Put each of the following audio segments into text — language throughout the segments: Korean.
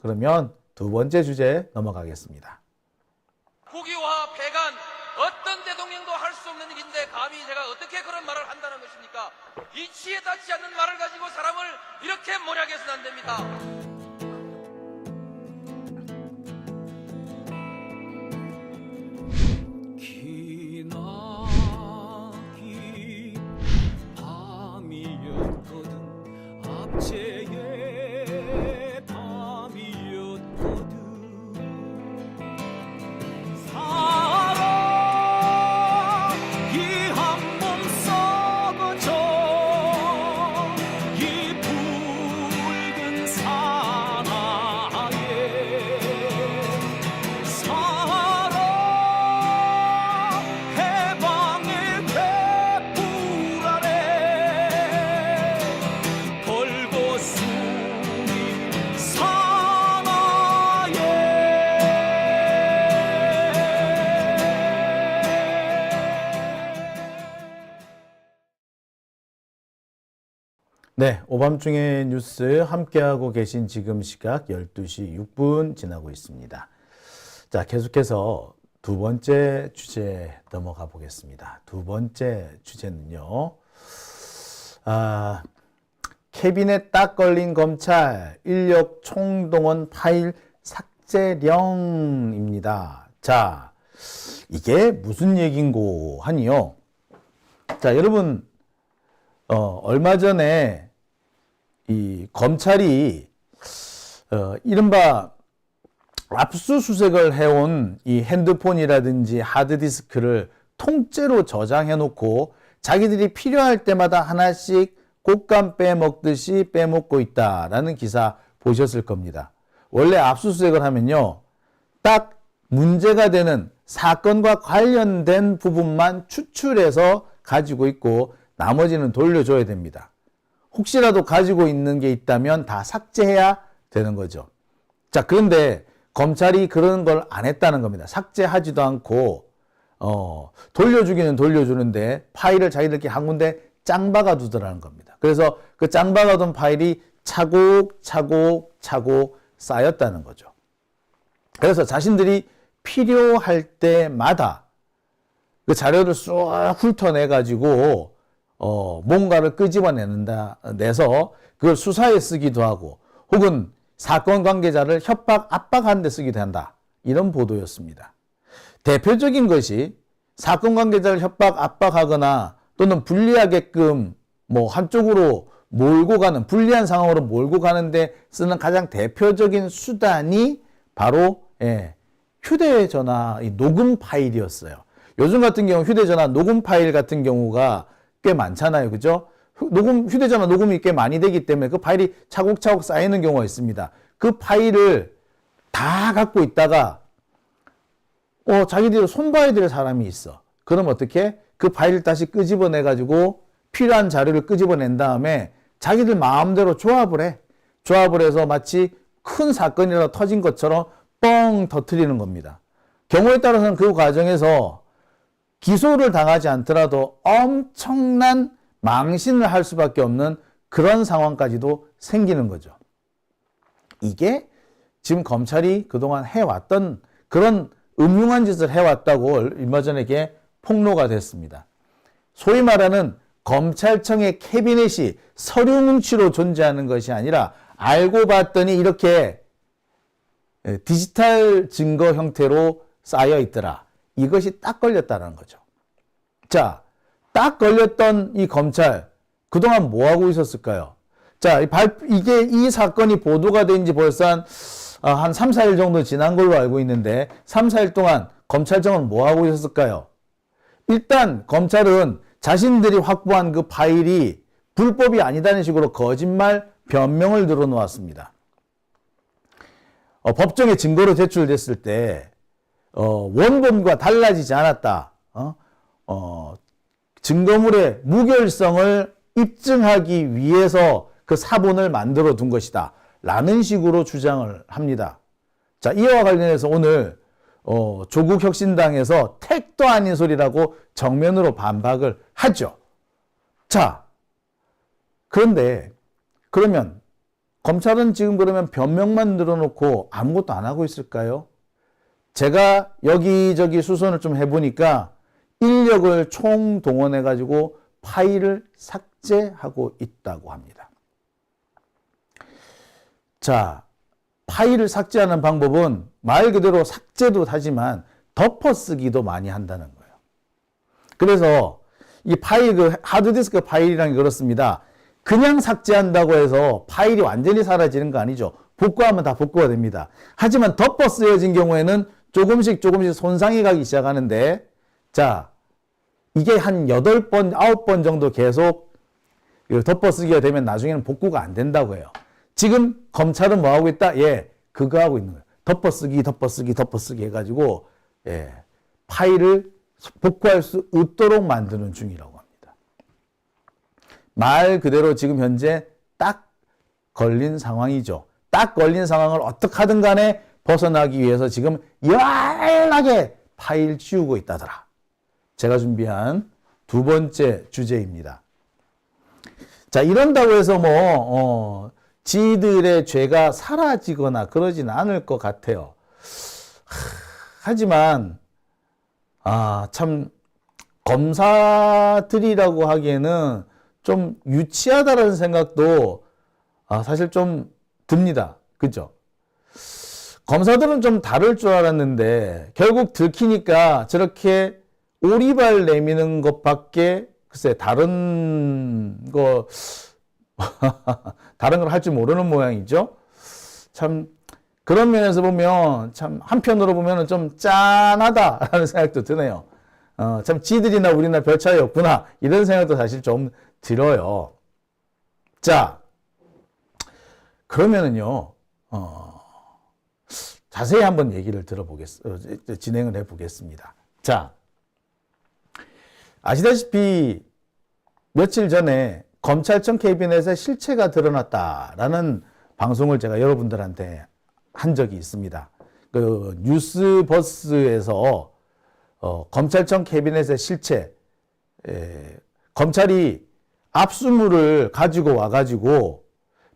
그러면 두 번째 주제 넘어가겠습니다. 국유화 폐간 어떤 대통령도 할 수 없는 일인데 감히 제가 어떻게 그런 말을 한다는 것입니까? 이치에 닿지 않는 말을 가지고 사람을 이렇게 몰약해서는 안 됩니다. 기나긴 밤이었거든 압제의 밤이었거든 사랑이 한 몸 썩어져 이 붉은 사나에 사랑 해방의 횃불 아래 걸고 숨이 네, 오밤중의 뉴스 함께하고 계신 지금 시각 12시 6분 지나고 있습니다. 자, 계속해서 두 번째 주제 넘어가 보겠습니다. 두 번째 주제는요. 캐비넷 딱 걸린 검찰 인력 총동원 파일 삭제령입니다. 자, 이게 무슨 얘긴고 하니요. 자, 여러분, 얼마 전에 이 검찰이 이른바 압수수색을 해온 이 핸드폰이라든지 하드디스크를 통째로 저장해 놓고 자기들이 필요할 때마다 하나씩 곶감 빼먹듯이 빼먹고 있다라는 기사 보셨을 겁니다. 원래 압수수색을 하면요, 딱 문제가 되는 사건과 관련된 부분만 추출해서 가지고 있고 나머지는 돌려줘야 됩니다. 혹시라도 가지고 있는 게 있다면 다 삭제해야 되는 거죠. 자, 그런데 검찰이 그런 걸 안 했다는 겁니다. 삭제하지도 않고 돌려주기는 돌려주는데 파일을 자기들끼리 한 군데 짱 박아 두더라는 겁니다. 그래서 그 짱 박아둔 파일이 차곡차곡 쌓였다는 거죠. 그래서 자신들이 필요할 때마다 그 자료를 쑥 훑어내가지고 뭔가를 내서 그걸 수사에 쓰기도 하고 혹은 사건 관계자를 협박, 압박하는 데 쓰기도 한다. 이런 보도였습니다. 대표적인 것이 사건 관계자를 협박, 압박하거나 또는 불리하게끔 한쪽으로 몰고 가는, 불리한 상황으로 몰고 가는데 쓰는 가장 대표적인 수단이 바로 휴대전화 녹음 파일이었어요. 요즘 같은 경우 휴대전화 녹음 파일 같은 경우가 꽤 많잖아요. 그죠? 휴대전화 녹음이 꽤 많이 되기 때문에 그 파일이 차곡차곡 쌓이는 경우가 있습니다. 그 파일을 다 갖고 있다가 자기들이 손봐야 될 사람이 있어. 그럼 어떻게? 그 파일을 다시 끄집어내가지고 필요한 자료를 끄집어낸 다음에 자기들 마음대로 조합을 해. 조합을 해서 마치 큰 사건이라도 터진 것처럼 뻥 터뜨리는 겁니다. 경우에 따라서는 그 과정에서 기소를 당하지 않더라도 엄청난 망신을 할 수밖에 없는 그런 상황까지도 생기는 거죠. 이게 지금 검찰이 그동안 해왔던 그런 음흉한 짓을 해왔다고 얼마 전에 폭로가 됐습니다. 소위 말하는 검찰청의 캐비넷이 서류 뭉치로 존재하는 것이 아니라 알고 봤더니 이렇게 디지털 증거 형태로 쌓여 있더라. 이것이 딱 걸렸다는 거죠. 자, 딱 걸렸던 이 검찰, 그동안 뭐 하고 있었을까요? 자, 이 사건이 보도가 된 지 벌써 한 3, 4일 정도 지난 걸로 알고 있는데 3, 4일 동안 검찰청은 뭐 하고 있었을까요? 일단 검찰은 자신들이 확보한 그 파일이 불법이 아니다는 식으로 거짓말 변명을 늘어놓았습니다. 법정에 증거로 제출됐을 때 원본과 달라지지 않았다. 증거물의 무결성을 입증하기 위해서 그 사본을 만들어 둔 것이다. 라는 식으로 주장을 합니다. 자, 이와 관련해서 오늘 조국 혁신당에서 택도 아닌 소리라고 정면으로 반박을 하죠. 자, 그런데 그러면 검찰은 지금 그러면 변명만 늘어놓고 아무것도 안 하고 있을까요? 제가 여기저기 수선을 좀 해보니까 인력을 총동원해가지고 파일을 삭제하고 있다고 합니다. 자, 파일을 삭제하는 방법은 말 그대로 삭제도 하지만 덮어쓰기도 많이 한다는 거예요. 그래서 이 파일, 그 하드디스크 파일이란 게 그렇습니다. 그냥 삭제한다고 해서 파일이 완전히 사라지는 거 아니죠. 복구하면 다 복구가 됩니다. 하지만 덮어 쓰여진 경우에는 조금씩 손상이 가기 시작하는데, 자, 이게 한 8번, 9번 정도 계속 덮어 쓰기가 되면 나중에는 복구가 안 된다고 해요. 지금 검찰은 뭐 하고 있다? 예, 그거 하고 있는 거예요. 덮어 쓰기 해가지고, 예, 파일을 복구할 수 없도록 만드는 중이라고 합니다. 말 그대로 지금 현재 딱 걸린 상황이죠. 딱 걸린 상황을 어떻게 하든 간에 벗어나기 위해서 지금 연락에 파일 치우고 있다더라. 제가 준비한 두 번째 주제입니다. 자, 이런다고 해서 지들의 죄가 사라지거나 그러진 않을 것 같아요. 하지만, 참, 검사들이라고 하기에는 좀 유치하다라는 생각도 사실 좀 듭니다. 그죠? 검사들은 좀 다를 줄 알았는데, 결국 들키니까 저렇게 오리발 내미는 것밖에, 글쎄, 다른 걸 할 줄 모르는 모양이죠? 참, 그런 면에서 보면, 참, 한편으로 보면 좀 짠하다라는 생각도 드네요. 참, 지들이나 우리나 별 차이 없구나. 이런 생각도 사실 좀 들어요. 자, 그러면은요, 자세히 한번 얘기를 진행을 해보겠습니다. 자, 아시다시피 며칠 전에 검찰청 캐비넷에 실체가 드러났다라는 방송을 제가 여러분들한테 한 적이 있습니다. 그 뉴스버스에서 검찰청 캐비넷의 실체, 검찰이 압수물을 가지고 와가지고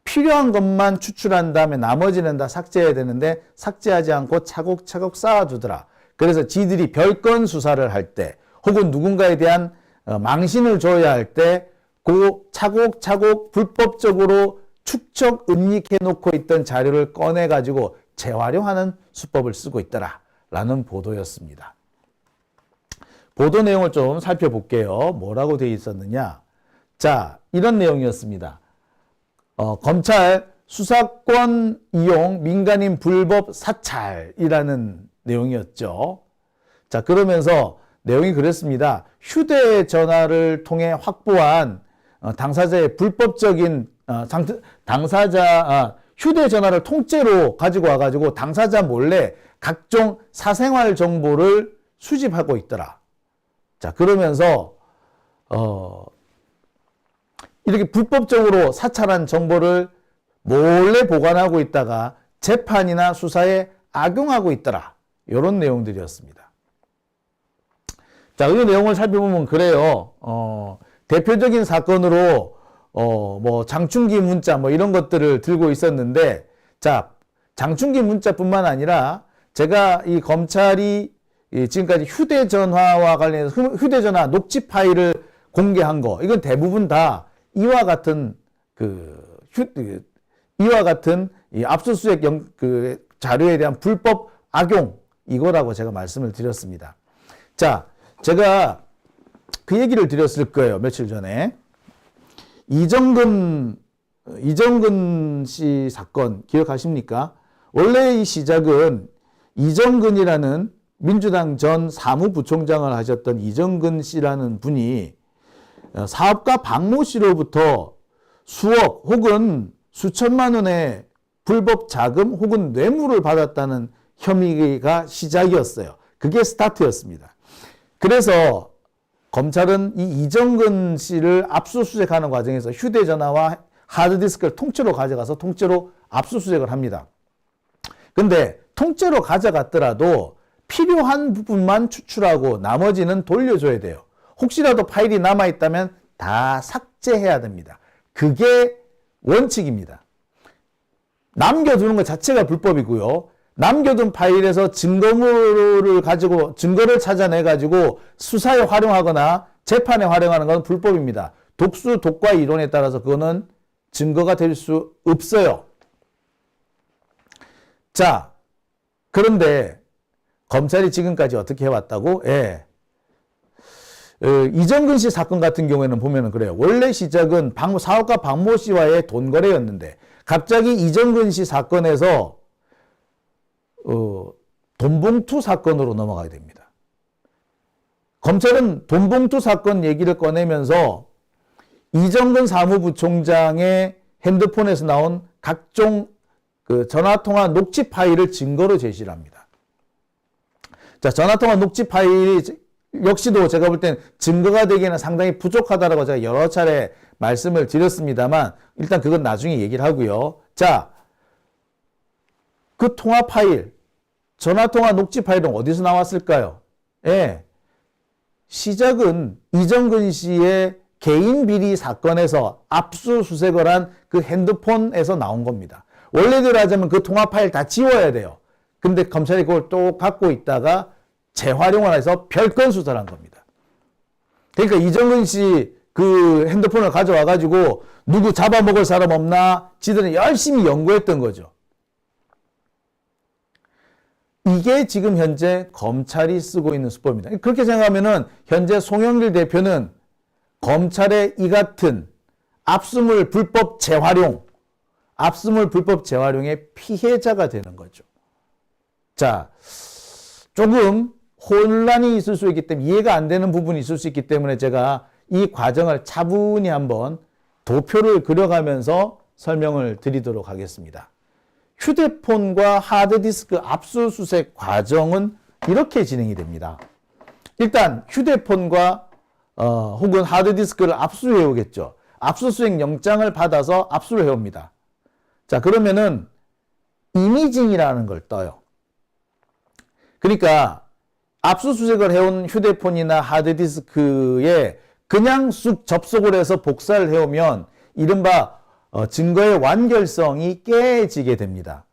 필요한 것만 추출한 다음에 나머지는 다 삭제해야 되는데 삭제하지 않고 차곡차곡 쌓아두더라. 그래서 지들이 별건 수사를 할 때 혹은 누군가에 대한 망신을 줘야 할 때 그 차곡차곡 불법적으로 축적 은닉해 놓고 있던 자료를 꺼내 가지고 재활용하는 수법을 쓰고 있더라 라는 보도였습니다. 보도 내용을 좀 살펴볼게요. 뭐라고 되어 있었느냐. 자, 이런 내용이었습니다. 검찰 수사권 이용 민간인 불법 사찰이라는 내용이었죠. 자, 그러면서 내용이 그랬습니다. 휴대전화를 통해 확보한 당사자의 불법적인 휴대전화를 통째로 가지고 와가지고 당사자 몰래 각종 사생활 정보를 수집하고 있더라. 자, 그러면서 이렇게 불법적으로 사찰한 정보를 몰래 보관하고 있다가 재판이나 수사에 악용하고 있더라. 이런 내용들이었습니다. 자, 이 내용을 살펴보면 그래요. 대표적인 사건으로 뭐 장충기 문자 뭐 이런 것들을 들고 있었는데, 자, 장충기 문자뿐만 아니라 제가 이 검찰이 지금까지 휴대전화와 관련해서 휴대전화 녹취 파일을 공개한 거, 이건 대부분 다 이와 같은 이 압수수색 자료에 대한 불법 악용, 이거라고 제가 말씀을 드렸습니다. 자, 제가 그 얘기를 드렸을 거예요. 며칠 전에. 이정근 씨 사건 기억하십니까? 원래 이 시작은 이정근이라는 민주당 전 사무부총장을 하셨던 이정근 씨라는 분이 사업가 박모 씨로부터 수억 혹은 수천만 원의 불법 자금 혹은 뇌물을 받았다는 혐의가 시작이었어요. 그게 스타트였습니다. 그래서 검찰은 이 이정근 씨를 압수수색하는 과정에서 휴대전화와 하드디스크를 통째로 가져가서 통째로 압수수색을 합니다. 근데 통째로 가져갔더라도 필요한 부분만 추출하고 나머지는 돌려줘야 돼요. 혹시라도 파일이 남아있다면 다 삭제해야 됩니다. 그게 원칙입니다. 남겨두는 것 자체가 불법이고요. 남겨둔 파일에서 증거물을 가지고 증거를 찾아내 가지고 수사에 활용하거나 재판에 활용하는 건 불법입니다. 독수 독과 이론에 따라서 그거는 증거가 될 수 없어요. 자, 그런데 검찰이 지금까지 어떻게 해왔다고? 예. 이정근 씨 사건 같은 경우에는 보면은 그래요. 원래 시작은 사업가 박모 씨와의 돈 거래였는데 갑자기 이정근 씨 사건에서 돈봉투 사건으로 넘어가게 됩니다. 검찰은 돈봉투 사건 얘기를 꺼내면서 이정근 사무부총장의 핸드폰에서 나온 각종 그 전화통화 녹취 파일을 증거로 제시를 합니다. 자, 전화통화 녹취 파일이 역시도 제가 볼 땐 증거가 되기에는 상당히 부족하다라고 제가 여러 차례 말씀을 드렸습니다만 일단 그건 나중에 얘기를 하고요. 자, 그 통화 파일, 전화통화 녹취 파일은 어디서 나왔을까요? 예. 시작은 이정근 씨의 개인 비리 사건에서 압수수색을 한 그 핸드폰에서 나온 겁니다. 원래대로 하자면 그 통화 파일 다 지워야 돼요. 근데 검찰이 그걸 또 갖고 있다가 재활용을 해서 별건 수사를 한 겁니다. 그러니까 이정근 씨 그 핸드폰을 가져와 가지고 누구 잡아먹을 사람 없나 지들은 열심히 연구했던 거죠. 이게 지금 현재 검찰이 쓰고 있는 수법입니다. 그렇게 생각하면은 현재 송영길 대표는 검찰의 이 같은 압수물 불법 재활용의 피해자가 되는 거죠. 자, 조금 혼란이 있을 수 있기 때문에 이해가 안 되는 부분이 있을 수 있기 때문에 제가 이 과정을 차분히 한번 도표를 그려가면서 설명을 드리도록 하겠습니다. 휴대폰과 하드디스크 압수수색 과정은 이렇게 진행이 됩니다. 일단 휴대폰과 혹은 하드디스크를 압수해 오겠죠. 압수수색 영장을 받아서 압수를 해옵니다. 자, 그러면은 이미징이라는 걸 떠요. 그러니까 압수수색을 해온 휴대폰이나 하드디스크에 그냥 쑥 접속을 해서 복사를 해오면 이른바 증거의 완결성이 깨지게 됩니다.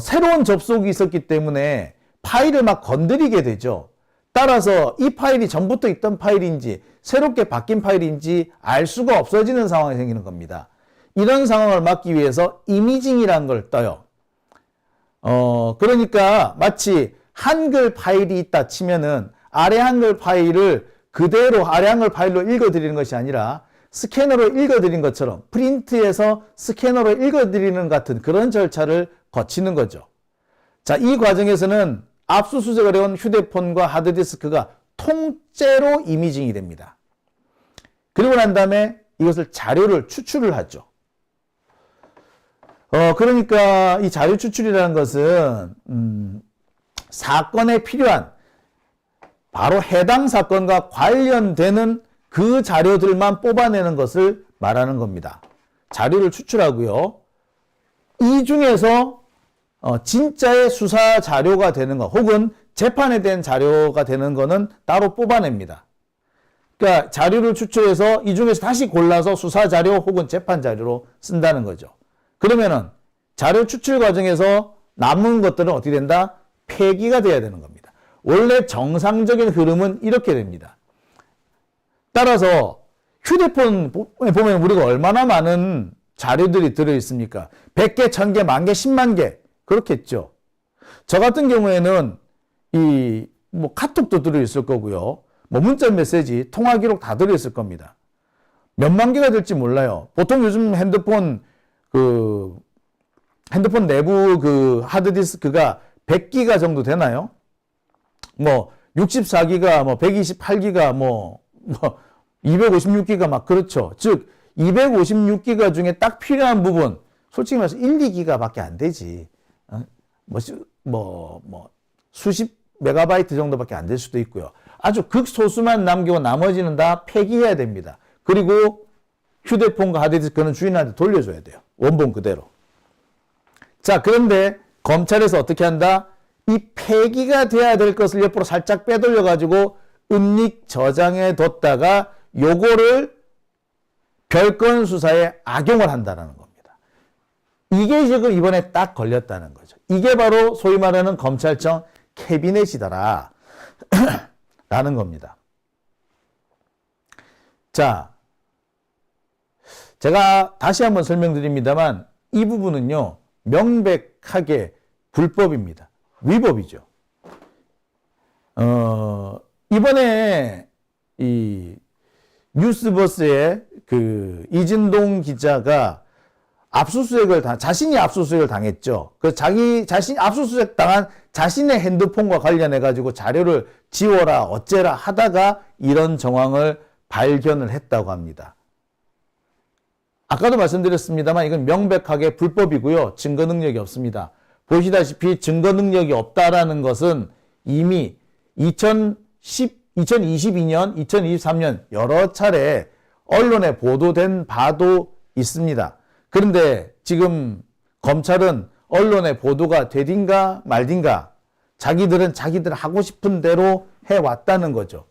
새로운 접속이 있었기 때문에 파일을 막 건드리게 되죠. 따라서 이 파일이 전부터 있던 파일인지 새롭게 바뀐 파일인지 알 수가 없어지는 상황이 생기는 겁니다. 이런 상황을 막기 위해서 이미징이라는 걸 떠요. 그러니까 마치 한글 파일이 있다 치면은 아래 한글 파일을 그대로 아래 한글 파일로 읽어드리는 것이 아니라 스캐너로 읽어드린 것처럼 프린트해서 스캐너로 읽어드리는 같은 그런 절차를 거치는 거죠. 자, 이 과정에서는 압수수색을 해온 휴대폰과 하드디스크가 통째로 이미징이 됩니다. 그리고 난 다음에 이것을 자료를 추출을 하죠. 그러니까 이 자료 추출이라는 것은 사건에 필요한 바로 해당 사건과 관련되는 그 자료들만 뽑아내는 것을 말하는 겁니다. 자료를 추출하고요. 이 중에서 진짜의 수사 자료가 되는 것 혹은 재판에 대한 자료가 되는 것은 따로 뽑아냅니다. 그러니까 자료를 추출해서 이 중에서 다시 골라서 수사 자료 혹은 재판 자료로 쓴다는 거죠. 그러면은 자료 추출 과정에서 남은 것들은 어떻게 된다? 폐기가 돼야 되는 겁니다. 원래 정상적인 흐름은 이렇게 됩니다. 따라서 휴대폰에 보면 우리가 얼마나 많은 자료들이 들어있습니까? 100개, 1000개, 10,000개, 10만 개 그렇겠죠. 저 같은 경우에는 뭐 카톡도 들어있을 거고요. 뭐 문자 메시지, 통화 기록 다 들어있을 겁니다. 몇만 개가 될지 몰라요. 보통 요즘 핸드폰 내부 하드디스크가 100기가 정도 되나요? 뭐 64기가, 뭐 128기가, 뭐 256기가 막 그렇죠. 즉 256기가 중에 딱 필요한 부분, 솔직히 말해서 1, 2기가밖에 안 되지. 수십 메가바이트 정도밖에 안 될 수도 있고요. 아주 극소수만 남기고 나머지는 다 폐기해야 됩니다. 그리고 휴대폰과 하드디스크는 주인한테 돌려줘야 돼요. 원본 그대로. 자, 그런데 검찰에서 어떻게 한다? 이 폐기가 돼야 될 것을 옆으로 살짝 빼돌려 가지고 은닉 저장해 뒀다가 요거를 별건 수사에 악용을 한다는 겁니다. 이게 지금 이번에 딱 걸렸다는 거죠. 이게 바로 소위 말하는 검찰청 캐비넷이더라. 라는 겁니다. 자, 제가 다시 한번 설명드립니다만 이 부분은요, 명백하게 불법입니다. 위법이죠. 이번에 이 뉴스버스의 그 이진동 기자가 자신이 압수수색을 당했죠. 그 자신이 압수수색 당한 자신의 핸드폰과 관련해가지고 자료를 지워라, 어째라 하다가 이런 정황을 발견을 했다고 합니다. 아까도 말씀드렸습니다만 이건 명백하게 불법이고요. 증거 능력이 없습니다. 보시다시피 증거 능력이 없다라는 것은 이미 2022년, 2023년 여러 차례 언론에 보도된 바도 있습니다. 그런데 지금 검찰은 언론에 보도가 되든가 말든가 자기들은 자기들 하고 싶은 대로 해왔다는 거죠.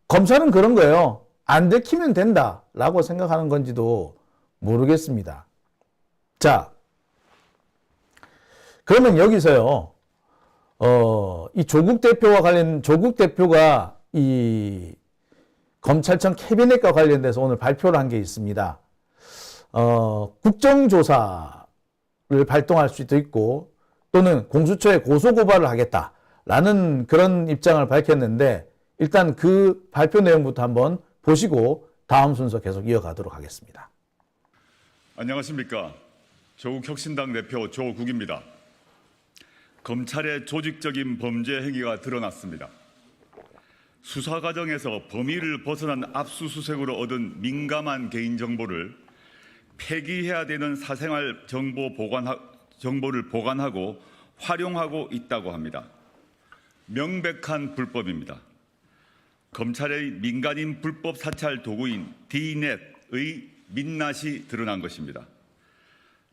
검찰은 그런 거예요. 안 들키면 된다라고 생각하는 건지도 모르겠습니다. 자, 그러면 여기서요, 이 조국 대표가 이 검찰청 캐비넷과 관련돼서 오늘 발표를 한 게 있습니다. 국정조사를 발동할 수도 있고 또는 공수처에 고소고발을 하겠다라는 그런 입장을 밝혔는데 일단 그 발표 내용부터 한번 보시고 다음 순서 계속 이어가도록 하겠습니다. 안녕하십니까. 조국혁신당 대표 조국입니다. 검찰의 조직적인 범죄 행위가 드러났습니다. 수사 과정에서 범위를 벗어난 압수수색으로 얻은 민감한 개인정보를 폐기해야 되는 사생활 정보를 보관하고 활용하고 있다고 합니다. 명백한 불법입니다. 검찰의 민간인 불법 사찰 도구인 D넷의 민낯이 드러난 것입니다.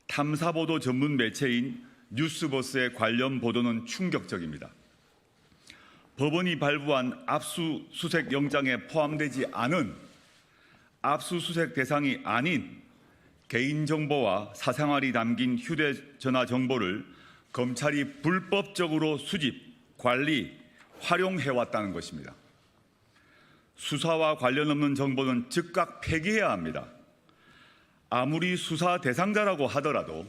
탐사보도 전문 매체인 뉴스버스의 관련 보도는 충격적입니다. 법원이 발부한 압수수색 영장에 포함되지 않은 압수수색 대상이 아닌 개인정보와 사생활이 담긴 휴대전화 정보를 검찰이 불법적으로 수집, 관리, 활용해왔다는 것입니다. 수사와 관련 없는 정보는 즉각 폐기해야 합니다. 아무리 수사 대상자라고 하더라도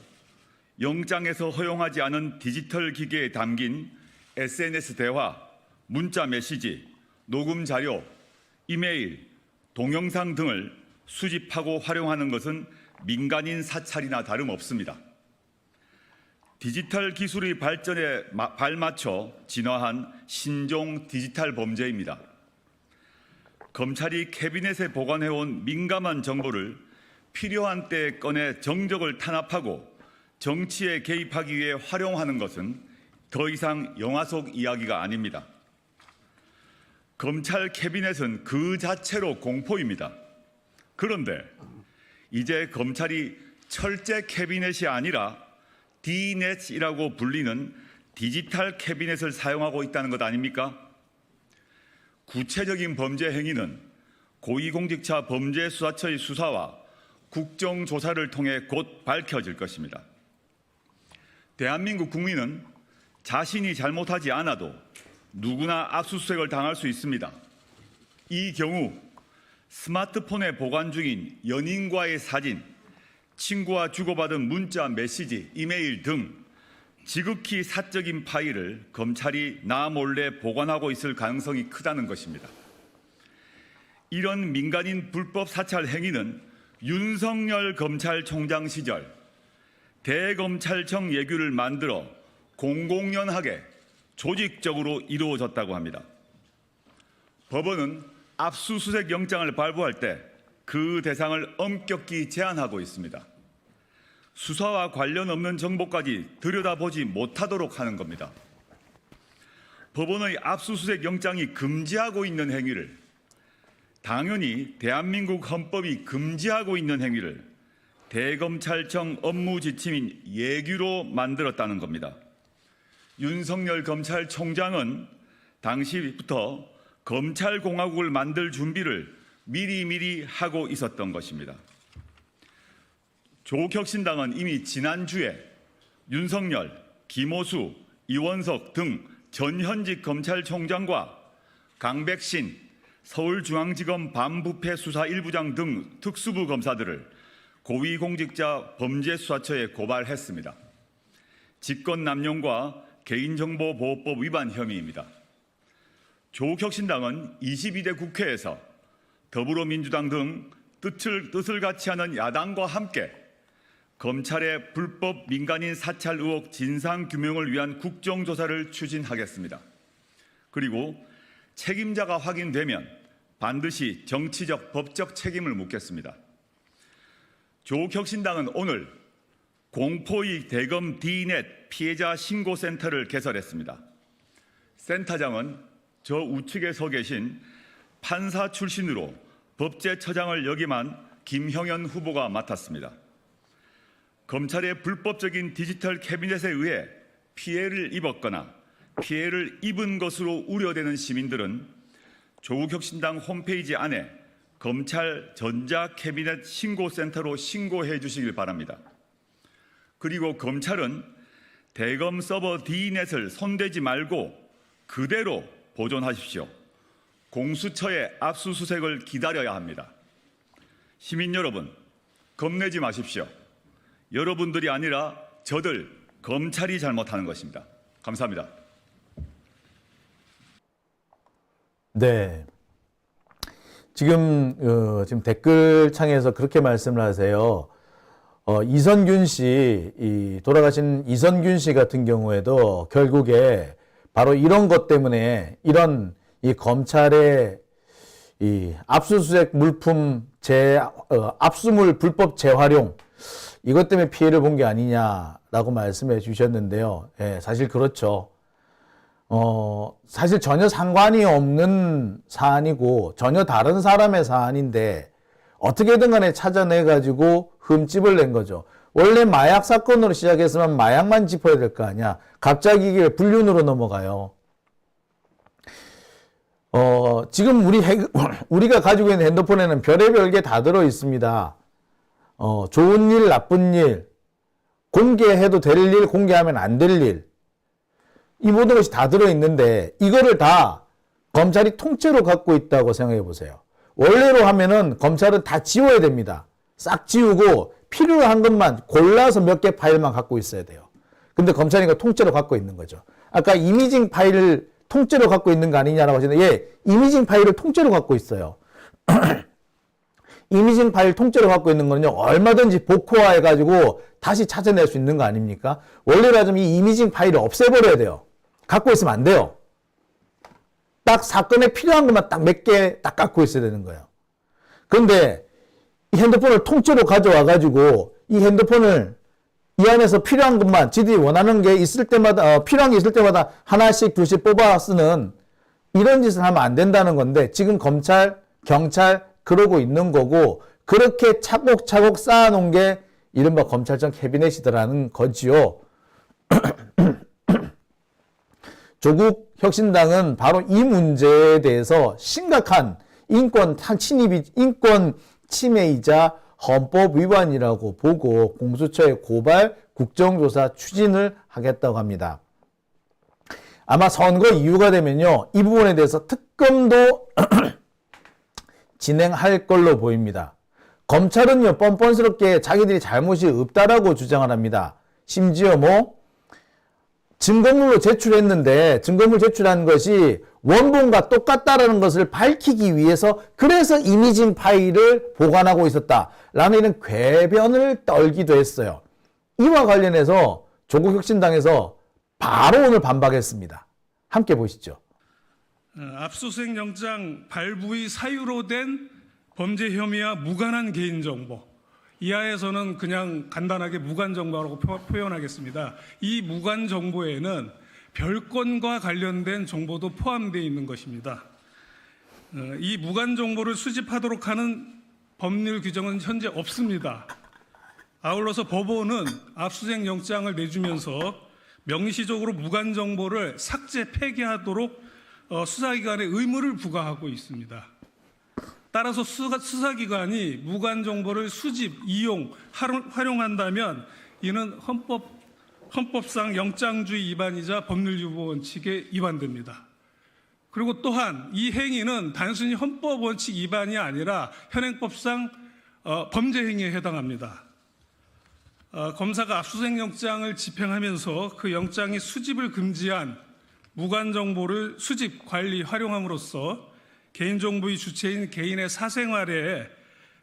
영장에서 허용하지 않은 디지털 기계에 담긴 SNS 대화, 문자 메시지, 녹음 자료, 이메일, 동영상 등을 수집하고 활용하는 것은 민간인 사찰이나 다름없습니다. 디지털 기술의 발전에 발맞춰 진화한 신종 디지털 범죄입니다. 검찰이 캐비넷에 보관해온 민감한 정보를 필요한 때에 꺼내 정적을 탄압하고 정치에 개입하기 위해 활용하는 것은 더 이상 영화 속 이야기가 아닙니다. 검찰 캐비넷은 그 자체로 공포입니다. 그런데 이제 검찰이 철제 캐비넷이 아니라 D넷이라고 불리는 디지털 캐비넷을 사용하고 있다는 것 아닙니까? 구체적인 범죄 행위는 고위공직자 범죄수사처의 수사와 국정조사를 통해 곧 밝혀질 것입니다. 대한민국 국민은 자신이 잘못하지 않아도 누구나 압수수색을 당할 수 있습니다. 이 경우 스마트폰에 보관 중인 연인과의 사진, 친구와 주고받은 문자, 메시지, 이메일 등 지극히 사적인 파일을 검찰이 나 몰래 보관하고 있을 가능성이 크다는 것입니다. 이런 민간인 불법 사찰 행위는 윤석열 검찰총장 시절 대검찰청 예규를 만들어 공공연하게 조직적으로 이루어졌다고 합니다. 법원은 압수수색 영장을 발부할 때 그 대상을 엄격히 제한하고 있습니다. 수사와 관련 없는 정보까지 들여다보지 못하도록 하는 겁니다. 법원의 압수수색 영장이 금지하고 있는 행위를, 당연히 대한민국 헌법이 금지하고 있는 행위를 대검찰청 업무 지침인 예규로 만들었다는 겁니다. 윤석열 검찰총장은 당시부터 검찰공화국을 만들 준비를 미리미리 하고 있었던 것입니다. 조국혁신당은 이미 지난주에 윤석열, 김호수, 이원석 등 전현직 검찰총장과 강백신 서울중앙지검 반부패 수사 1부장 등 특수부 검사들을 고위공직자 범죄수사처에 고발했습니다. 직권남용과 개인정보보호법 위반 혐의입니다. 조국혁신당은 22대 국회에서 더불어민주당 등 뜻을 같이 하는 야당과 함께 검찰의 불법 민간인 사찰 의혹 진상규명을 위한 국정조사를 추진하겠습니다. 그리고 책임자가 확인되면 반드시 정치적, 법적 책임을 묻겠습니다. 조국혁신당은 오늘 공포의 대검 D넷 피해자 신고센터를 개설했습니다. 센터장은 저 우측에 서 계신 판사 출신으로 법제처장을 역임한 김형현 후보가 맡았습니다. 검찰의 불법적인 디지털 캐비넷에 의해 피해를 입었거나 피해를 입은 것으로 우려되는 시민들은 조국혁신당 홈페이지 안에 검찰 전자캐비넷 신고센터로 신고해 주시길 바랍니다. 그리고 검찰은 대검 서버 D넷을 손대지 말고 그대로 보존하십시오. 공수처의 압수수색을 기다려야 합니다. 시민 여러분, 겁내지 마십시오. 여러분들이 아니라 저들 검찰이 잘못하는 것입니다. 감사합니다. 네. 지금 댓글창에서 그렇게 말씀을 하세요. 이선균 씨, 돌아가신 이선균 씨 같은 경우에도 결국에 바로 이런 것 때문에 이런 이 검찰의 이 압수수색 물품 압수물 불법 재활용 이것 때문에 피해를 본 게 아니냐라고 말씀해 주셨는데요. 예, 사실 그렇죠. 사실 전혀 상관이 없는 사안이고 전혀 다른 사람의 사안인데 어떻게든 간에 찾아내가지고 흠집을 낸 거죠. 원래 마약 사건으로 시작했으면 마약만 짚어야 될 거 아니야. 갑자기 이게 불륜으로 넘어가요. 지금 우리가 가지고 있는 핸드폰에는 별의별 게 다 들어 있습니다. 좋은 일, 나쁜 일, 공개해도 될 일, 공개하면 안 될 일. 이 모든 것이 다 들어있는데 이거를 다 검찰이 통째로 갖고 있다고 생각해 보세요. 원래로 하면은 검찰은 다 지워야 됩니다. 싹 지우고 필요한 것만 골라서 몇 개 파일만 갖고 있어야 돼요. 근데 검찰이 이거 통째로 갖고 있는 거죠. 아까 이미징 파일을 통째로 갖고 있는 거 아니냐라고 하시는데 예, 이미징 파일을 통째로 갖고 있어요. 이미징 파일 통째로 갖고 있는 거는요, 얼마든지 복호화해가지고 다시 찾아낼 수 있는 거 아닙니까? 원래라면 이 이미징 파일을 없애버려야 돼요. 갖고 있으면 안 돼요. 딱 사건에 필요한 것만 딱 몇 개 딱 갖고 있어야 되는 거예요. 그런데 이 핸드폰을 통째로 가져와가지고 이 핸드폰을 이 안에서 필요한 것만 지들이 원하는 게 있을 때마다, 필요한 게 있을 때마다 하나씩 둘씩 뽑아 쓰는 이런 짓을 하면 안 된다는 건데 지금 검찰, 경찰, 그러고 있는 거고 그렇게 차곡차곡 쌓아놓은 게 이른바 검찰청 캐비넷이더라는 거지요. 조국 혁신당은 바로 이 문제에 대해서 심각한 인권 침해이자 헌법 위반이라고 보고 공수처에 고발, 국정조사 추진을 하겠다고 합니다. 아마 선거 이후가 되면요, 이 부분에 대해서 특검도 진행할 걸로 보입니다. 검찰은요, 뻔뻔스럽게 자기들이 잘못이 없다라고 주장을 합니다. 심지어 증거물로 제출했는데 증거물 제출한 것이 원본과 똑같다라는 것을 밝히기 위해서 그래서 이미징 파일을 보관하고 있었다라는 이런 궤변을 떨기도 했어요. 이와 관련해서 조국혁신당에서 바로 오늘 반박했습니다. 함께 보시죠. 압수수색 영장 발부의 사유로 된 범죄 혐의와 무관한 개인정보, 이하에서는 그냥 간단하게 무관정보라고 표현하겠습니다. 이 무관정보에는 별건과 관련된 정보도 포함되어 있는 것입니다. 이 무관정보를 수집하도록 하는 법률 규정은 현재 없습니다. 아울러서 법원은 압수수색 영장을 내주면서 명시적으로 무관정보를 삭제, 폐기하도록 수사기관에 의무를 부과하고 있습니다. 따라서 수사기관이 무관 정보를 수집, 이용, 활용한다면 이는 헌법상 영장주의 위반이자 법률유보 원칙에 위반됩니다. 그리고 또한 이 행위는 단순히 헌법 원칙 위반이 아니라 현행법상 범죄 행위에 해당합니다. 검사가 압수수색 영장을 집행하면서 그 영장이 수집을 금지한 무관 정보를 수집, 관리, 활용함으로써 개인정보의 주체인 개인의 사생활에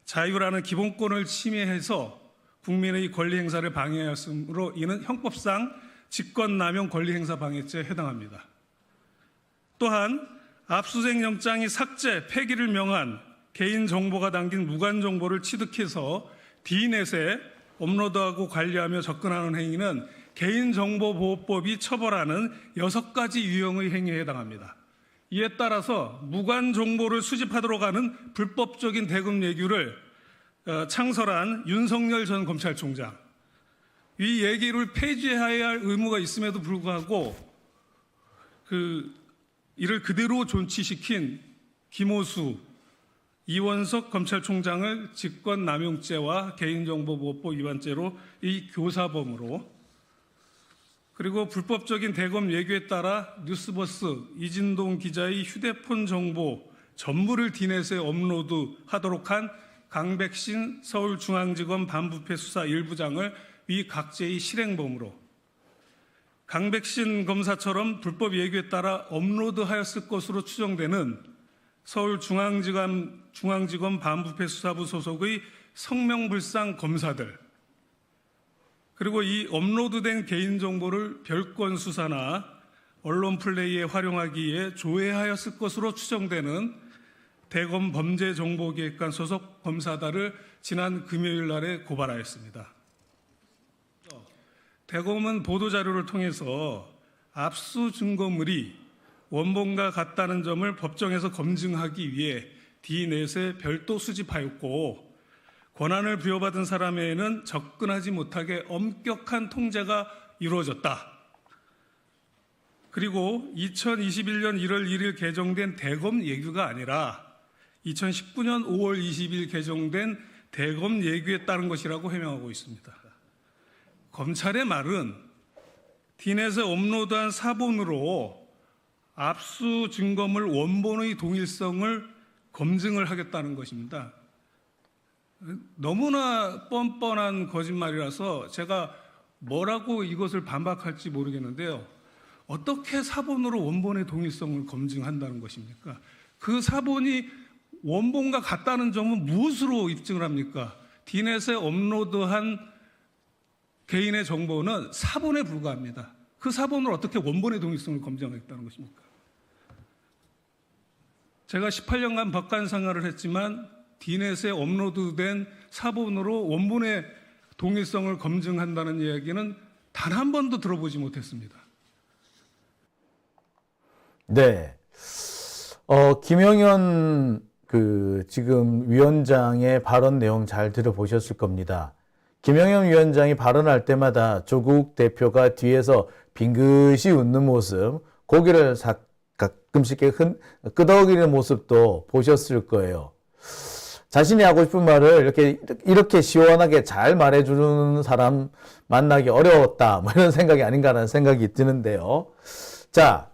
자유라는 기본권을 침해해서 국민의 권리 행사를 방해하였으므로 이는 형법상 직권남용 권리행사 방해죄에 해당합니다. 또한 압수수색 영장이 삭제, 폐기를 명한 개인정보가 담긴 무관 정보를 취득해서 D넷에 업로드하고 관리하며 접근하는 행위는 개인정보보호법이 처벌하는 6가지 유형의 행위에 해당합니다. 이에 따라서 무관 정보를 수집하도록 하는 불법적인 대금 예규를 창설한 윤석열 전 검찰총장, 이 예기를 폐지해야 할 의무가 있음에도 불구하고 이를 그대로 존치시킨 김호수, 이원석 검찰총장을 직권남용죄와 개인정보보호법 위반죄로 이 교사범으로, 그리고 불법적인 대검 예규에 따라 뉴스버스 이진동 기자의 휴대폰 정보 전부를 D넷에 업로드하도록 한 강백신 서울중앙지검 반부패 수사 1부장을 위 각제의 실행범으로, 강백신 검사처럼 불법 예규에 따라 업로드하였을 것으로 추정되는 서울중앙지검 반부패 수사부 소속의 성명불상 검사들, 그리고 이 업로드된 개인정보를 별건 수사나 언론 플레이에 활용하기 위해 조회하였을 것으로 추정되는 대검 범죄정보기획관 소속 검사들을 지난 금요일 날에 고발하였습니다. 대검은 보도자료를 통해서 압수 증거물이 원본과 같다는 점을 법정에서 검증하기 위해 D넷에 별도 수집하였고, 권한을 부여받은 사람에게는 접근하지 못하게 엄격한 통제가 이루어졌다. 그리고 2021년 1월 1일 개정된 대검 예규가 아니라 2019년 5월 20일 개정된 대검 예규에 따른 것이라고 해명하고 있습니다. 검찰의 말은 D넷에 업로드한 사본으로 압수 증거물 원본의 동일성을 검증을 하겠다는 것입니다. 너무나 뻔뻔한 거짓말이라서 제가 뭐라고 이것을 반박할지 모르겠는데요. 어떻게 사본으로 원본의 동일성을 검증한다는 것입니까? 그 사본이 원본과 같다는 점은 무엇으로 입증을 합니까? D넷에 업로드한 개인의 정보는 사본에 불과합니다. 그 사본을 어떻게 원본의 동일성을 검증하겠다는 것입니까? 제가 18년간 법관 생활을 했지만 D넷에 업로드된 사본으로 원본의 동일성을 검증한다는 이야기는 단 한 번도 들어보지 못했습니다. 네. 김영현 지금 위원장의 발언 내용 잘 들어보셨을 겁니다. 김영현 위원장이 발언할 때마다 조국 대표가 뒤에서 빙긋이 웃는 모습, 고개를 가끔씩 끄덕이는 모습도 보셨을 거예요. 자신이 하고 싶은 말을 이렇게 시원하게 잘 말해주는 사람 만나기 어려웠다, 뭐 이런 생각이 아닌가라는 생각이 드는데요. 자,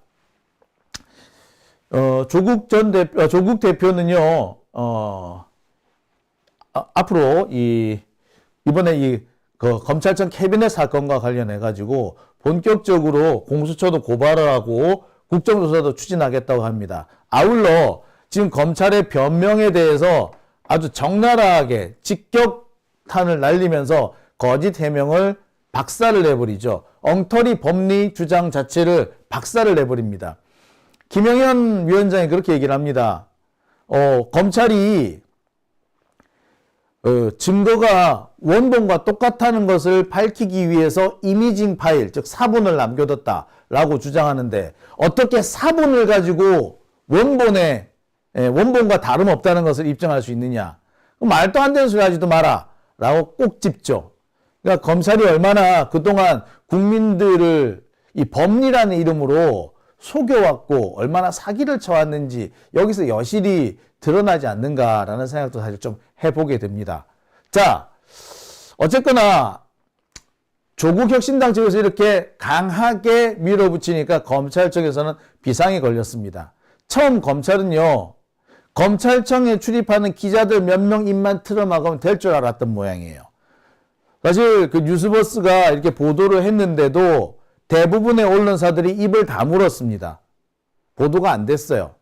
조국 대표는요, 앞으로 이번에 검찰청 캐비넷 사건과 관련해가지고 본격적으로 공수처도 고발을 하고 국정조사도 추진하겠다고 합니다. 아울러 지금 검찰의 변명에 대해서 아주 적나라하게 직격탄을 날리면서 거짓 해명을 박살을 내버리죠. 엉터리 법리 주장 자체를 박살을 내버립니다. 김영현 위원장이 그렇게 얘기를 합니다. 검찰이 증거가 원본과 똑같다는 것을 밝히기 위해서 이미징 파일, 즉 사본을 남겨뒀다라고 주장하는데, 어떻게 사본을 가지고 원본과 다름없다는 것을 입증할 수 있느냐? 말도 안 되는 소리 하지도 마라 라고 꼭 짚죠. 그러니까 검찰이 얼마나 그동안 국민들을 이 법리라는 이름으로 속여왔고 얼마나 사기를 쳐왔는지 여기서 여실히 드러나지 않는가라는 생각도 사실 좀 해보게 됩니다. 자, 어쨌거나 조국 혁신당 측에서 이렇게 강하게 밀어붙이니까 검찰 쪽에서는 비상이 걸렸습니다. 처음 검찰은요, 검찰청에 출입하는 기자들 몇 명 입만 틀어막으면 될 줄 알았던 모양이에요. 사실 그 뉴스버스가 이렇게 보도를 했는데도 대부분의 언론사들이 입을 다물었습니다. 보도가 안 됐어요.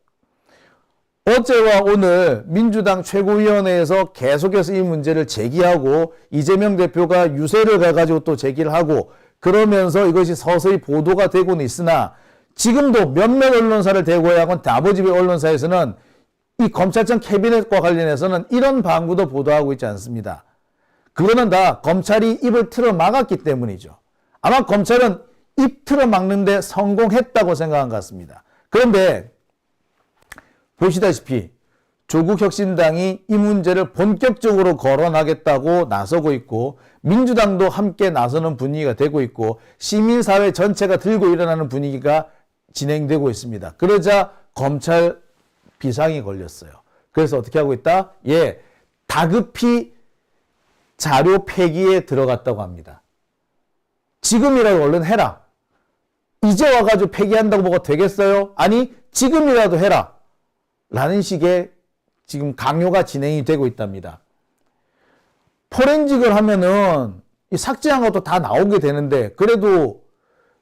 어제와 오늘 민주당 최고위원회에서 계속해서 이 문제를 제기하고 이재명 대표가 유세를 가가지고 또 제기를 하고 그러면서 이것이 서서히 보도가 되고는 있으나 지금도 몇몇 언론사를 대고하고 나머지 언론사에서는 이 검찰청 캐비넷과 관련해서는 이런 방구도 보도하고 있지 않습니다. 그거는 다 검찰이 입을 틀어 막았기 때문이죠. 아마 검찰은 입 틀어 막는데 성공했다고 생각한 것 같습니다. 그런데 보시다시피 조국 혁신당이 이 문제를 본격적으로 거론하겠다고 나서고 있고 민주당도 함께 나서는 분위기가 되고 있고 시민사회 전체가 들고 일어나는 분위기가 진행되고 있습니다. 그러자 검찰 비상이 걸렸어요. 그래서 어떻게 하고 있다? 예, 다급히 자료 폐기에 들어갔다고 합니다. 지금이라도 얼른 해라. 이제 와가지고 폐기한다고 뭐가 되겠어요? 아니, 지금이라도 해라. 라는 식의 지금 강요가 진행이 되고 있답니다. 포렌직을 하면은 이 삭제한 것도 다 나오게 되는데 그래도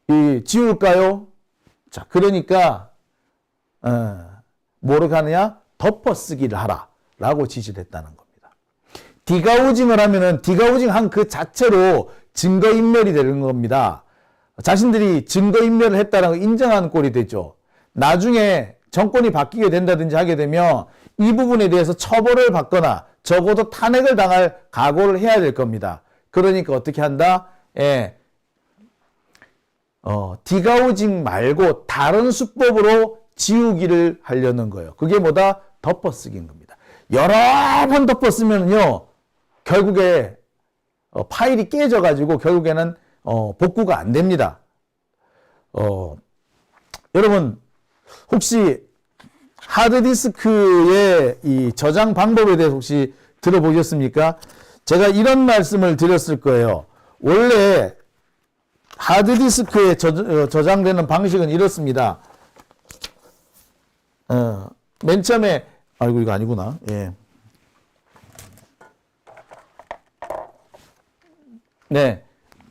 이 지울까요? 자, 그러니까 뭐를 하느냐? 덮어쓰기를 하라 라고 지시를 했다는 겁니다. 디가우징을 하면은 디가우징 한 그 자체로 증거인멸이 되는 겁니다. 자신들이 증거인멸을 했다는 걸 인정하는 꼴이 되죠. 나중에 정권이 바뀌게 된다든지 하게 되면 이 부분에 대해서 처벌을 받거나 적어도 탄핵을 당할 각오를 해야 될 겁니다. 그러니까 어떻게 한다? 예. 디가우징 말고 다른 수법으로 지우기를 하려는 거예요. 그게 뭐다? 덮어쓰기인 겁니다. 여러 번 덮어쓰면요, 결국에 파일이 깨져가지고 결국에는 복구가 안 됩니다. 여러분 혹시 하드디스크의 이 저장 방법에 대해서 혹시 들어보셨습니까? 제가 이런 말씀을 드렸을 거예요. 원래 하드디스크에 저장되는 방식은 이렇습니다. 맨 처음에 아이고 이거 아니구나. 예. 네,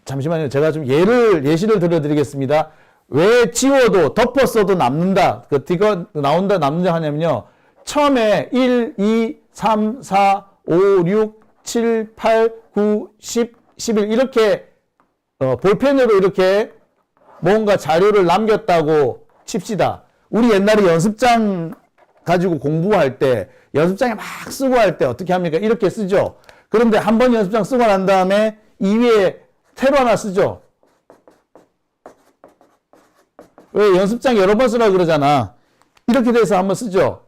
잠시만요. 제가 좀 예시를 들어드리겠습니다. 왜 지워도 덮었어도 남는다. 그 디가 나온다 남는다 하냐면요. 처음에 1, 2, 3, 4, 5, 6, 7, 8, 9, 10, 11 이렇게 볼펜으로 이렇게 뭔가 자료를 남겼다고 칩시다. 우리 옛날에 연습장 가지고 공부할 때 연습장에 막 쓰고 할 때 어떻게 합니까? 이렇게 쓰죠. 그런데 한 번 연습장 쓰고 난 다음에 이 위에 테로 하나 쓰죠. 왜 연습장 여러 번 쓰라고 그러잖아. 이렇게 돼서 한번 쓰죠.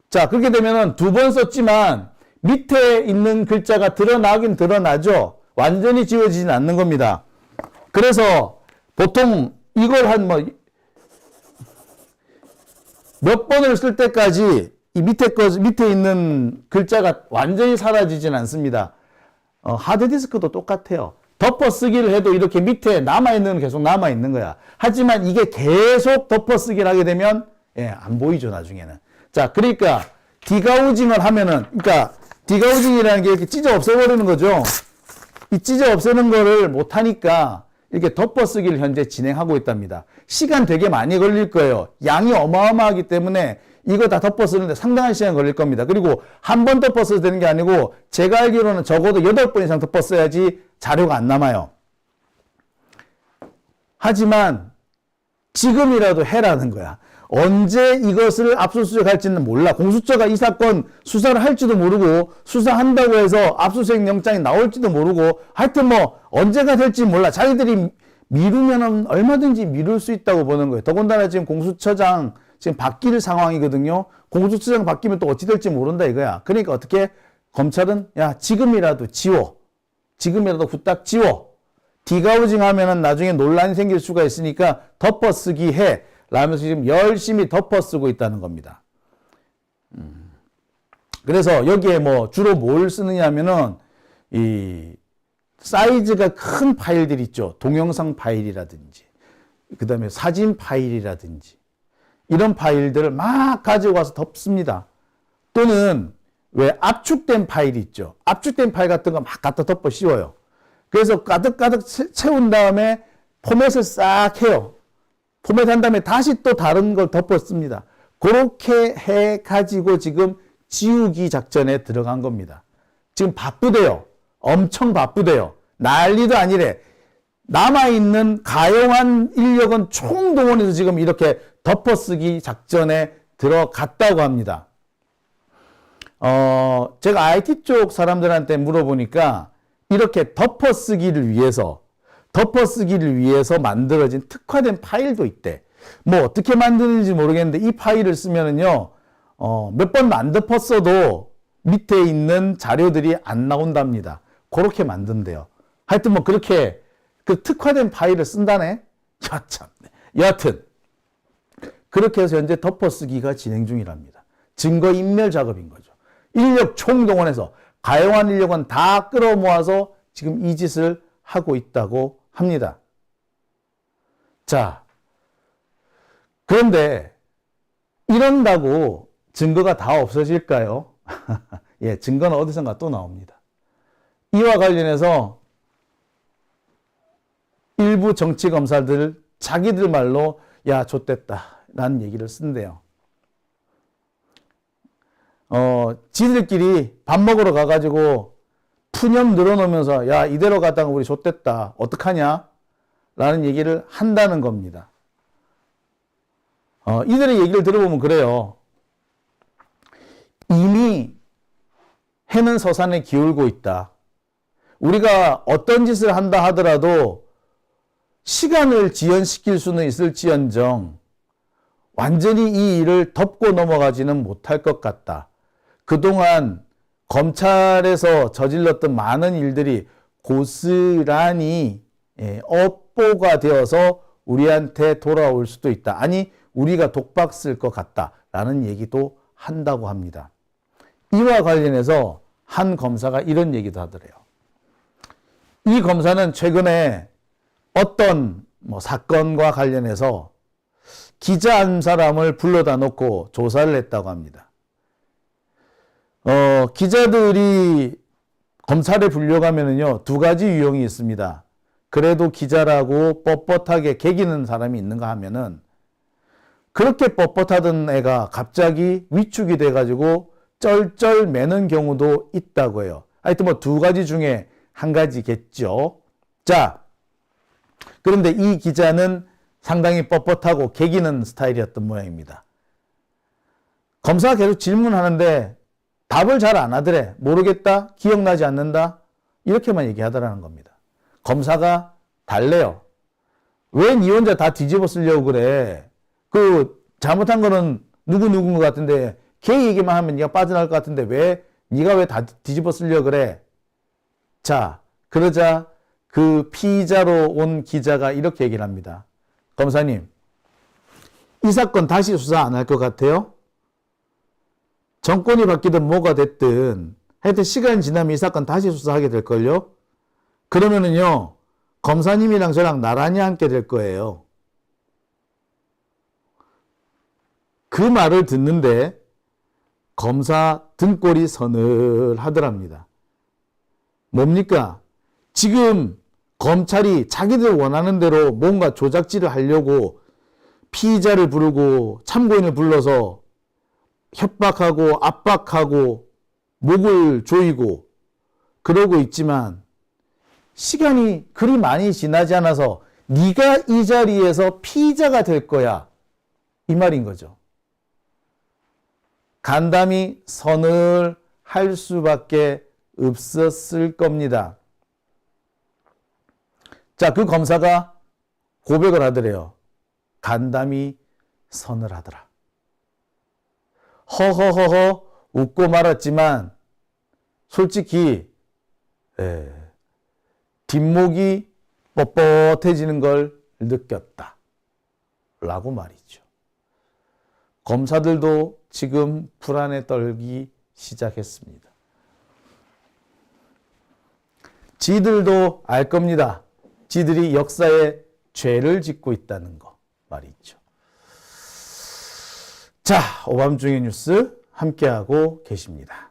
자, 그렇게 되면은 두 번 썼지만 밑에 있는 글자가 드러나긴 드러나죠. 완전히 지워지진 않는 겁니다. 그래서 보통 이걸 한 몇 번을 쓸 때까지 이 밑에 있는 글자가 완전히 사라지진 않습니다. 하드디스크도 똑같아요. 덮어쓰기를 해도 이렇게 밑에 남아있는 건 계속 남아있는 거야. 하지만 이게 계속 덮어쓰기를 하게 되면, 예, 안 보이죠, 나중에는. 자, 그러니까, 디가우징을 하면은, 그러니까, 디가우징이라는 게 이렇게 찢어 없애버리는 거죠. 이 찢어 없애는 거를 못하니까, 이렇게 덮어쓰기를 현재 진행하고 있답니다. 시간 되게 많이 걸릴 거예요. 양이 어마어마하기 때문에, 이거 다 덮어쓰는데 상당한 시간 걸릴 겁니다. 그리고 한 번 덮어서도 되는 게 아니고 제가 알기로는 적어도 8번 이상 덮었어야지 자료가 안 남아요. 하지만 지금이라도 해라는 거야. 언제 이것을 압수수색할지는 몰라. 공수처가 이 사건 수사를 할지도 모르고 수사한다고 해서 압수수색 영장이 나올지도 모르고 하여튼 뭐 언제가 될지 몰라. 자기들이 미루면 얼마든지 미룰 수 있다고 보는 거예요. 더군다나 지금 공수처장 지금 바뀔 상황이거든요. 공수처장 바뀌면 또 어찌 될지 모른다 이거야. 그러니까 어떻게 검찰은 야 지금이라도 지워. 지금이라도 후딱 지워. 디가우징 하면은 나중에 논란이 생길 수가 있으니까 덮어쓰기 해. 라면서 지금 열심히 덮어쓰고 있다는 겁니다. 그래서 여기에 뭐 주로 뭘 쓰느냐 하면은 이 사이즈가 큰 파일들 있죠. 동영상 파일이라든지, 그 다음에 사진 파일이라든지, 이런 파일들을 막 가지고 와서 덮습니다. 또는 왜 압축된 파일이 있죠. 압축된 파일 같은 거 막 갖다 덮어 씌워요. 그래서 가득가득 채운 다음에 포맷을 싹 해요. 포맷한 다음에 다시 또 다른 걸 덮어 씁니다. 그렇게 해 가지고 지금 지우기 작전에 들어간 겁니다. 지금 바쁘대요. 엄청 바쁘대요. 난리도 아니래. 남아있는 가용한 인력은 총동원해서 지금 이렇게 덮어쓰기 작전에 들어갔다고 합니다. 제가 IT 쪽 사람들한테 물어보니까 이렇게 덮어쓰기를 위해서 만들어진 특화된 파일도 있대. 뭐 어떻게 만드는지 모르겠는데 이 파일을 쓰면은요, 몇 번 안 덮었어도 밑에 있는 자료들이 안 나온답니다. 그렇게 만든대요. 하여튼 뭐 그렇게 그 특화된 파일을 쓴다네? 야, 참. 여하튼, 그렇게 해서 현재 덮어쓰기가 진행 중이랍니다. 증거인멸 작업인 거죠. 인력 총동원해서 가용한 인력은 다 끌어모아서 지금 이 짓을 하고 있다고 합니다. 자, 그런데 이런다고 증거가 다 없어질까요? 예, 증거는 어디선가 또 나옵니다. 이와 관련해서 일부 정치검사들 자기들 말로 야, 좆됐다 라는 얘기를 쓴대요. 지들끼리 밥 먹으러 가가지고 푸념 늘어놓으면서 야, 이대로 가다가 우리 좆됐다 어떡하냐 라는 얘기를 한다는 겁니다. 이들의 얘기를 들어보면 그래요. 이미 해는 서산에 기울고 있다. 우리가 어떤 짓을 한다 하더라도 시간을 지연시킬 수는 있을지언정 완전히 이 일을 덮고 넘어가지는 못할 것 같다. 그동안 검찰에서 저질렀던 많은 일들이 고스란히 업보가 되어서 우리한테 돌아올 수도 있다. 아니, 우리가 독박 쓸 것 같다라는 얘기도 한다고 합니다. 이와 관련해서 한 검사가 이런 얘기도 하더래요. 이 검사는 최근에 어떤 사건과 관련해서 기자 한 사람을 불러다 놓고 조사를 했다고 합니다. 기자들이 검찰에 불려가면은요, 두 가지 유형이 있습니다. 그래도 기자라고 뻣뻣하게 개기는 사람이 있는가 하면은 그렇게 뻣뻣하던 애가 갑자기 위축이 돼가지고 쩔쩔 매는 경우도 있다고 해요. 하여튼 뭐 두 가지 중에 한 가지겠죠. 자, 그런데 이 기자는 상당히 뻣뻣하고 개기는 스타일이었던 모양입니다. 검사가 계속 질문하는데 답을 잘 안 하더래. 모르겠다, 기억나지 않는다, 이렇게만 얘기하더라는 겁니다. 검사가 달래요. 왜 니 혼자 다 뒤집어 쓰려고 그래? 그 잘못한 거는 누구누구인 것 같은데 걔 얘기만 하면 네가 빠져나갈 것 같은데 왜 네가 왜 다 뒤집어 쓰려고 그래? 자, 그러자 그 피의자로 온 기자가 이렇게 얘기를 합니다. 검사님, 이 사건 다시 수사 안 할 것 같아요? 정권이 바뀌든 뭐가 됐든 하여튼 시간이 지나면 이 사건 다시 수사하게 될걸요? 그러면은요, 검사님이랑 저랑 나란히 앉게 될 거예요. 그 말을 듣는데 검사 등골이 서늘하더랍니다. 뭡니까? 지금 검찰이 자기들 원하는 대로 뭔가 조작질을 하려고 피의자를 부르고 참고인을 불러서 협박하고 압박하고 목을 조이고 그러고 있지만 시간이 그리 많이 지나지 않아서 네가 이 자리에서 피의자가 될 거야, 이 말인 거죠. 간담이 서늘할 수밖에 없었을 겁니다. 자, 그 검사가 고백을 하더래요. 간담이 서늘하더라. 허허허허 웃고 말았지만 솔직히 뒷목이 뻣뻣해지는 걸 느꼈다 라고 말이죠. 검사들도 지금 불안에 떨기 시작했습니다. 지들도 알 겁니다. 지들이 역사에 죄를 짓고 있다는 거 말이죠. 자, 오밤중의 뉴스 함께하고 계십니다.